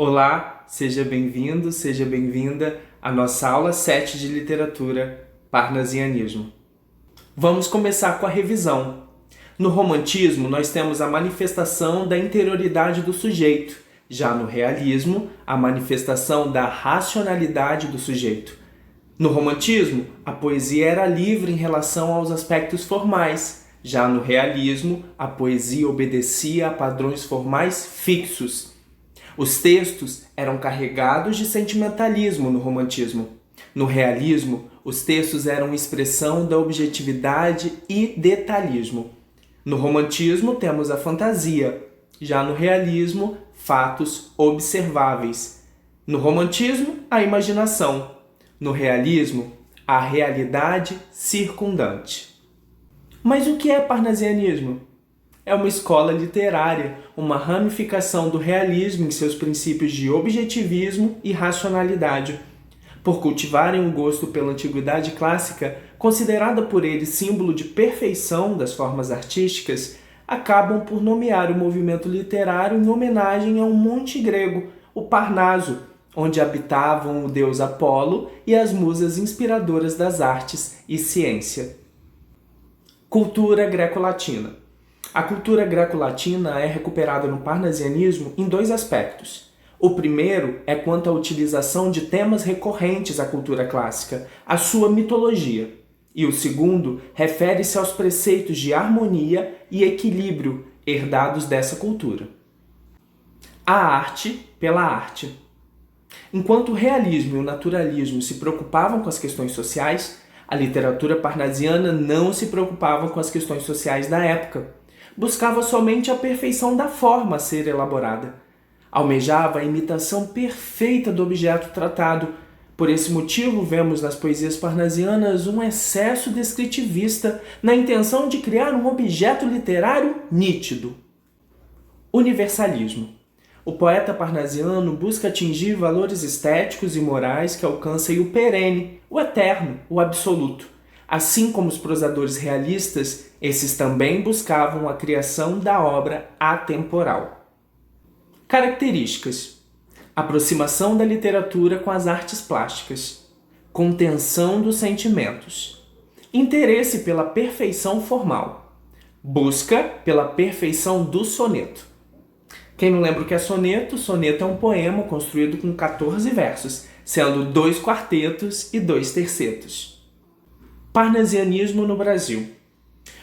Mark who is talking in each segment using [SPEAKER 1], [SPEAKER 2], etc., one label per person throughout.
[SPEAKER 1] Olá, seja bem-vindo, seja bem-vinda à nossa aula 7 de literatura Parnasianismo. Vamos começar com a revisão. No romantismo, nós temos a manifestação da interioridade do sujeito. Já no realismo, a manifestação da racionalidade do sujeito. No romantismo, a poesia era livre em relação aos aspectos formais. Já no realismo, a poesia obedecia a padrões formais fixos. Os textos eram carregados de sentimentalismo no romantismo. No realismo, os textos eram expressão da objetividade e detalhismo. No romantismo, temos a fantasia. Já no realismo, fatos observáveis. No romantismo, a imaginação. No realismo, a realidade circundante. Mas o que é parnasianismo? É uma escola literária, uma ramificação do realismo em seus princípios de objetivismo e racionalidade. Por cultivarem um gosto pela antiguidade clássica, considerada por eles símbolo de perfeição das formas artísticas, acabam por nomear o movimento literário em homenagem a um monte grego, o Parnaso, onde habitavam o deus Apolo e as musas inspiradoras das artes e ciência. Cultura greco-latina. A cultura greco-latina é recuperada no parnasianismo em dois aspectos. O primeiro é quanto à utilização de temas recorrentes à cultura clássica, a sua mitologia. E o segundo refere-se aos preceitos de harmonia e equilíbrio herdados dessa cultura. A arte pela arte. Enquanto o realismo e o naturalismo se preocupavam com as questões sociais, a literatura parnasiana não se preocupava com as questões sociais da época. Buscava somente a perfeição da forma a ser elaborada. Almejava a imitação perfeita do objeto tratado. Por esse motivo, vemos nas poesias parnasianas um excesso descritivista na intenção de criar um objeto literário nítido. Universalismo. O poeta parnasiano busca atingir valores estéticos e morais que alcancem o perene, o eterno, o absoluto. Assim como os prosadores realistas, esses também buscavam a criação da obra atemporal. Características: aproximação da literatura com as artes plásticas, contenção dos sentimentos, interesse pela perfeição formal, busca pela perfeição do soneto. Quem não lembra o que é soneto? Soneto é um poema construído com 14 versos, sendo 2 quartetos e 2 tercetos. Parnasianismo no Brasil.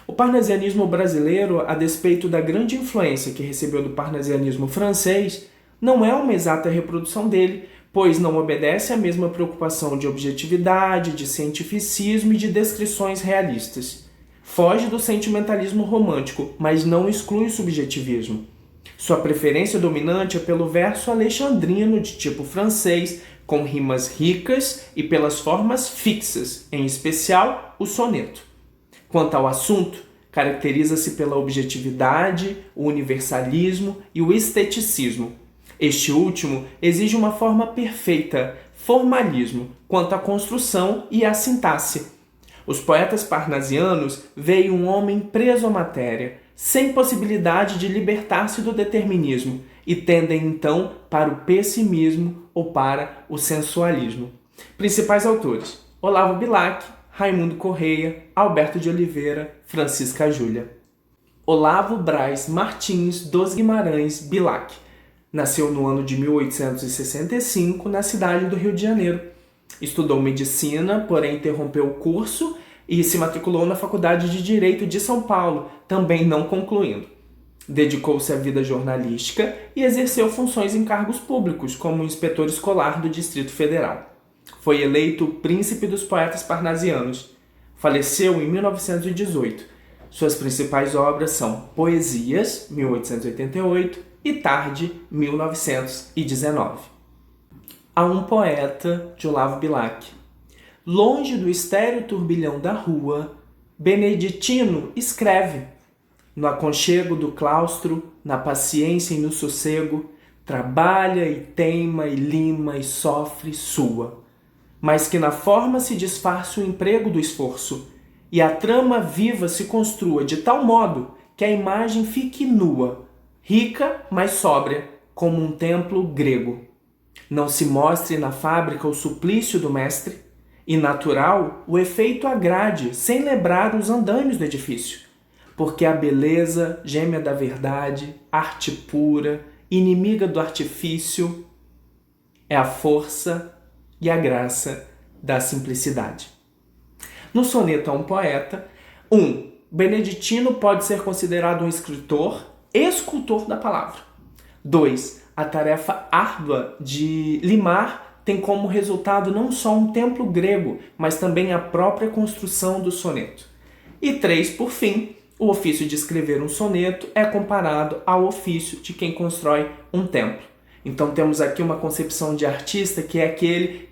[SPEAKER 1] O parnasianismo brasileiro, a despeito da grande influência que recebeu do parnasianismo francês, não é uma exata reprodução dele, pois não obedece à mesma preocupação de objetividade, de cientificismo e de descrições realistas. Foge do sentimentalismo romântico, mas não exclui o subjetivismo. Sua preferência dominante é pelo verso alexandrino de tipo francês, com rimas ricas e pelas formas fixas, em especial o soneto. Quanto ao assunto, caracteriza-se pela objetividade, o universalismo e o esteticismo. Este último exige uma forma perfeita, formalismo, quanto à construção e à sintaxe. Os poetas parnasianos veem um homem preso à matéria, sem possibilidade de libertar-se do determinismo, e tendem então para o pessimismo ou para o sensualismo. Principais autores: Olavo Bilac, Raimundo Correia, Alberto de Oliveira, Francisca Júlia. Olavo Braz Martins dos Guimarães Bilac nasceu no ano de 1865 na cidade do Rio de Janeiro. Estudou medicina, porém interrompeu o curso e se matriculou na Faculdade de Direito de São Paulo, também não concluindo. Dedicou-se à vida jornalística e exerceu funções em cargos públicos, como inspetor escolar do Distrito Federal. Foi eleito príncipe dos poetas parnasianos. Faleceu em 1918. Suas principais obras são Poesias, 1888, e Tarde, 1919. A um poeta, de Olavo Bilac. Longe do estéril turbilhão da rua, Beneditino escreve. No aconchego do claustro, na paciência e no sossego, trabalha e teima e lima e sofre sua. Mas que na forma se disfarce o emprego do esforço, e a trama viva se construa de tal modo que a imagem fique nua, rica, mas sóbria, como um templo grego. Não se mostre na fábrica o suplício do mestre, e natural o efeito agrade, sem lembrar os andaimes do edifício, porque a beleza, gêmea da verdade, arte pura, inimiga do artifício, é a força e a graça da simplicidade. No soneto a um poeta, Beneditino pode ser considerado um escritor e escultor da palavra. 2. A tarefa árdua de limar tem como resultado não só um templo grego, mas também a própria construção do soneto. E 3. Por fim, o ofício de escrever um soneto é comparado ao ofício de quem constrói um templo. Então temos aqui uma concepção de artista que é aquele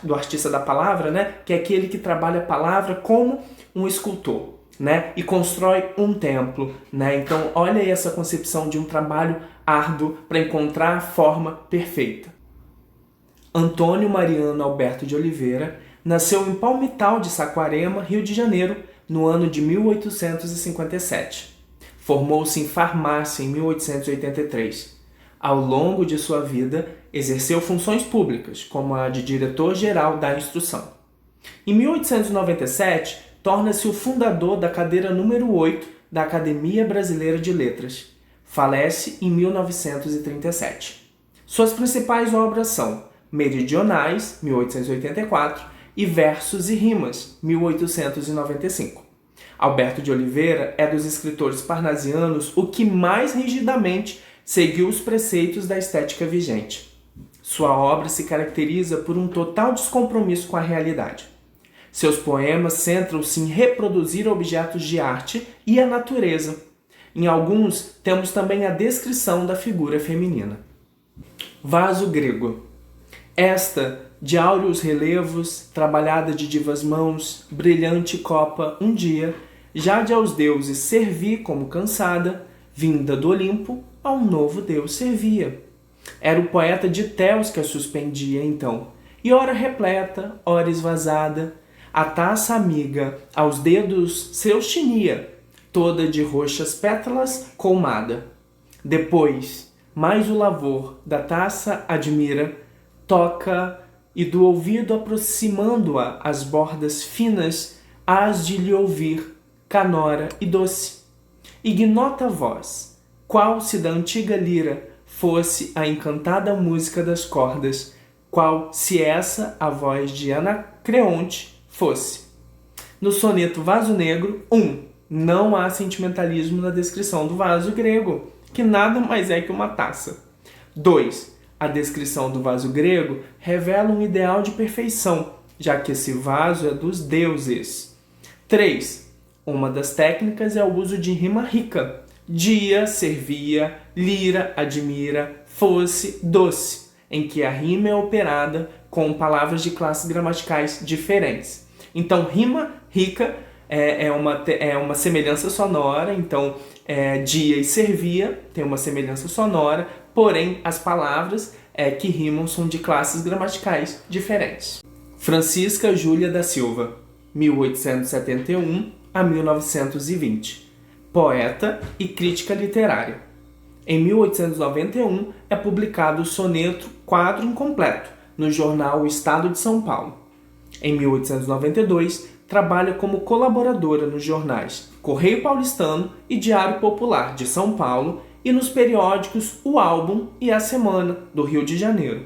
[SPEAKER 1] do artista da palavra, né? Que é aquele que trabalha a palavra como um escultor, né? E constrói um templo, né? Então olha aí essa concepção de um trabalho árduo para encontrar a forma perfeita. Antônio Mariano Alberto de Oliveira nasceu em Palmital de Saquarema, Rio de Janeiro, no ano de 1857. Formou-se em farmácia em 1883. Ao longo de sua vida, exerceu funções públicas, como a de diretor-geral da instrução. Em 1897, torna-se o fundador da cadeira número 8 da Academia Brasileira de Letras. Falece em 1937. Suas principais obras são Meridionais, 1884, e Versos e Rimas, 1895. Alberto de Oliveira é dos escritores parnasianos o que mais rigidamente seguiu os preceitos da estética vigente. Sua obra se caracteriza por um total descompromisso com a realidade. Seus poemas centram-se em reproduzir objetos de arte e a natureza. Em alguns, temos também a descrição da figura feminina. Vaso grego. Esta, de áureos relevos, trabalhada de divas mãos, brilhante copa, um dia, já de aos deuses servi como cansada, vinda do Olimpo, a um novo deus servia. Era o poeta de Teos que a suspendia então, e ora repleta, ora esvazada, a taça amiga aos dedos seus tinia, toda de roxas pétalas colmada. Depois, mais o lavor da taça admira, toca e do ouvido aproximando-a as bordas finas, hás de lhe ouvir, canora e doce. Ignota voz, qual se da antiga lira fosse a encantada música das cordas, qual se essa a voz de Anacreonte fosse. No soneto Vaso Negro, 1. Não há sentimentalismo na descrição do vaso grego, que nada mais é que uma taça. 2. A descrição do vaso grego revela um ideal de perfeição, já que esse vaso é dos deuses. 3. Uma das técnicas é o uso de rima rica. Dia, servia, lira, admira, fosse, doce, em que a rima é operada com palavras de classes gramaticais diferentes. Então, rima rica é uma semelhança sonora, então dia e servia tem uma semelhança sonora, porém as palavras que rimam são de classes gramaticais diferentes. Francisca Júlia da Silva, 1871 a 1920, poeta e crítica literária. Em 1891 é publicado o soneto Quadro Incompleto no jornal O Estado de São Paulo. Em 1892, trabalha como colaboradora nos jornais Correio Paulistano e Diário Popular de São Paulo e nos periódicos O Álbum e A Semana, do Rio de Janeiro.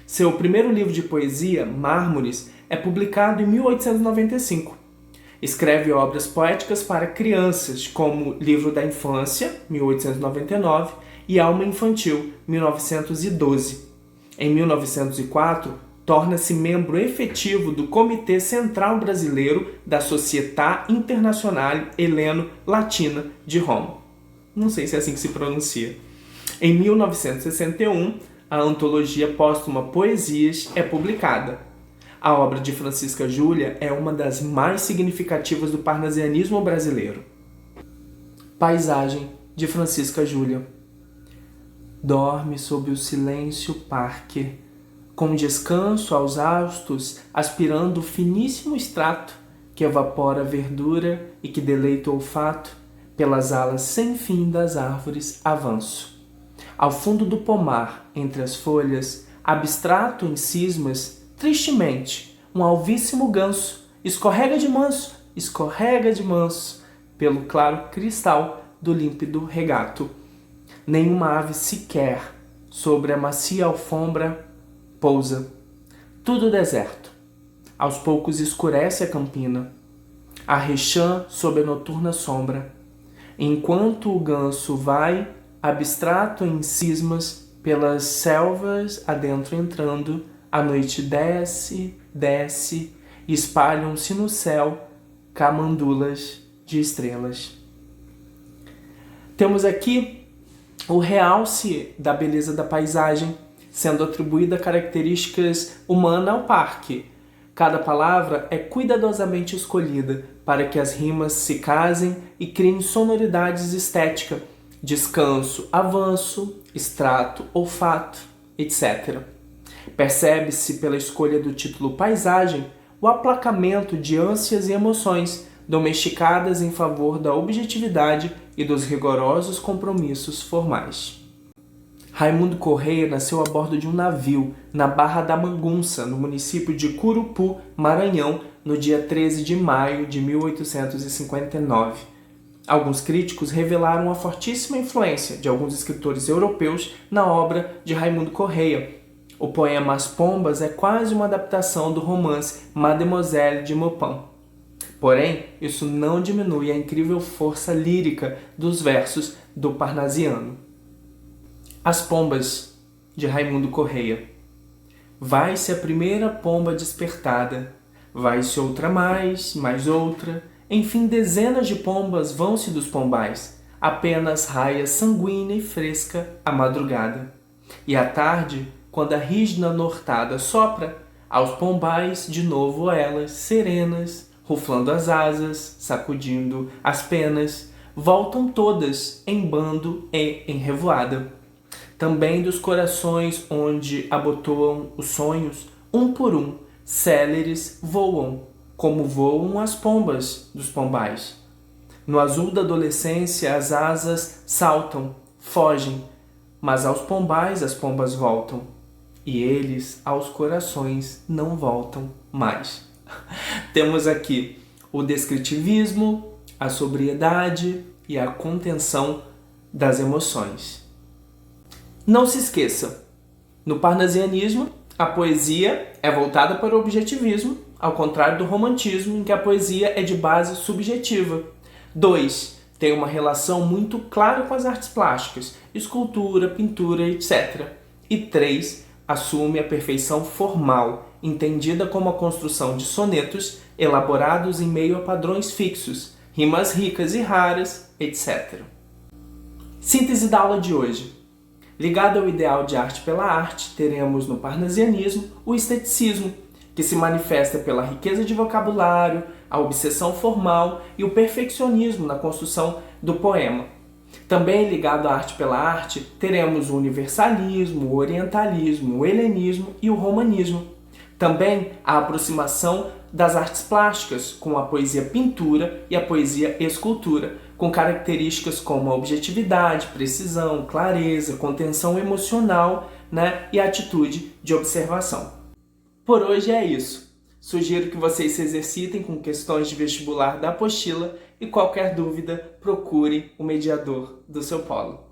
[SPEAKER 1] Seu primeiro livro de poesia, Mármores, é publicado em 1895. Escreve obras poéticas para crianças, como Livro da Infância, 1899, e Alma Infantil, 1912. Em 1904, torna-se membro efetivo do Comitê Central Brasileiro da Società Internazionale Heleno Latina de Roma. Não sei se é assim que se pronuncia. Em 1961, a antologia póstuma Poesias é publicada. A obra de Francisca Júlia é uma das mais significativas do parnasianismo brasileiro. Paisagem de Francisca Júlia. Dorme sob o silêncio parque, com descanso aos austos, aspirando o finíssimo extrato que evapora a verdura e que deleita o olfato, pelas alas sem fim das árvores avanço. Ao fundo do pomar, entre as folhas, abstrato em cismas, tristemente, um alvíssimo ganso escorrega de manso, pelo claro cristal do límpido regato. Nenhuma ave sequer sobre a macia alfombra pousa. Tudo deserto. Aos poucos escurece a campina, a rechã sob a noturna sombra. Enquanto o ganso vai, abstrato em cismas, pelas selvas adentro entrando, a noite desce, desce, e espalham-se no céu camandulas de estrelas. Temos aqui o realce da beleza da paisagem, sendo atribuída características humanas ao parque. Cada palavra é cuidadosamente escolhida para que as rimas se casem e criem sonoridades estéticas, descanso, avanço, extrato, olfato, etc. Percebe-se pela escolha do título paisagem o aplacamento de ânsias e emoções domesticadas em favor da objetividade e dos rigorosos compromissos formais. Raimundo Correia nasceu a bordo de um navio na Barra da Mangunça, no município de Curupu, Maranhão, no dia 13 de maio de 1859. Alguns críticos revelaram a fortíssima influência de alguns escritores europeus na obra de Raimundo Correia. O poema As Pombas é quase uma adaptação do romance Mademoiselle de Maupin. Porém, isso não diminui a incrível força lírica dos versos do parnasiano. As Pombas, de Raimundo Correia. Vai-se a primeira pomba despertada, vai-se outra mais outra, enfim dezenas de pombas vão-se dos pombais, apenas raia sanguínea e fresca a madrugada. E à tarde, quando a rígida nortada sopra, aos pombais de novo elas, serenas, ruflando as asas, sacudindo as penas, voltam todas em bando e em revoada. Também dos corações onde abotoam os sonhos, um por um, céleres voam, como voam as pombas dos pombais. No azul da adolescência as asas saltam, fogem, mas aos pombais as pombas voltam, e eles aos corações não voltam mais. Temos aqui o descritivismo, a sobriedade e a contenção das emoções. Não se esqueça, no parnasianismo, a poesia é voltada para o objetivismo, ao contrário do romantismo, em que a poesia é de base subjetiva. 2. Tem uma relação muito clara com as artes plásticas, escultura, pintura, etc. E 3. Assume a perfeição formal, entendida como a construção de sonetos elaborados em meio a padrões fixos, rimas ricas e raras, etc. Síntese da aula de hoje. Ligado ao ideal de arte pela arte, teremos no parnasianismo o esteticismo, que se manifesta pela riqueza de vocabulário, a obsessão formal e o perfeccionismo na construção do poema. Também ligado à arte pela arte, teremos o universalismo, o orientalismo, o helenismo e o romanismo. Também a aproximação das artes plásticas, com a poesia pintura e a poesia escultura, com características como a objetividade, precisão, clareza, contenção emocional, e atitude de observação. Por hoje é isso. Sugiro que vocês se exercitem com questões de vestibular da apostila e qualquer dúvida, procure o mediador do seu polo.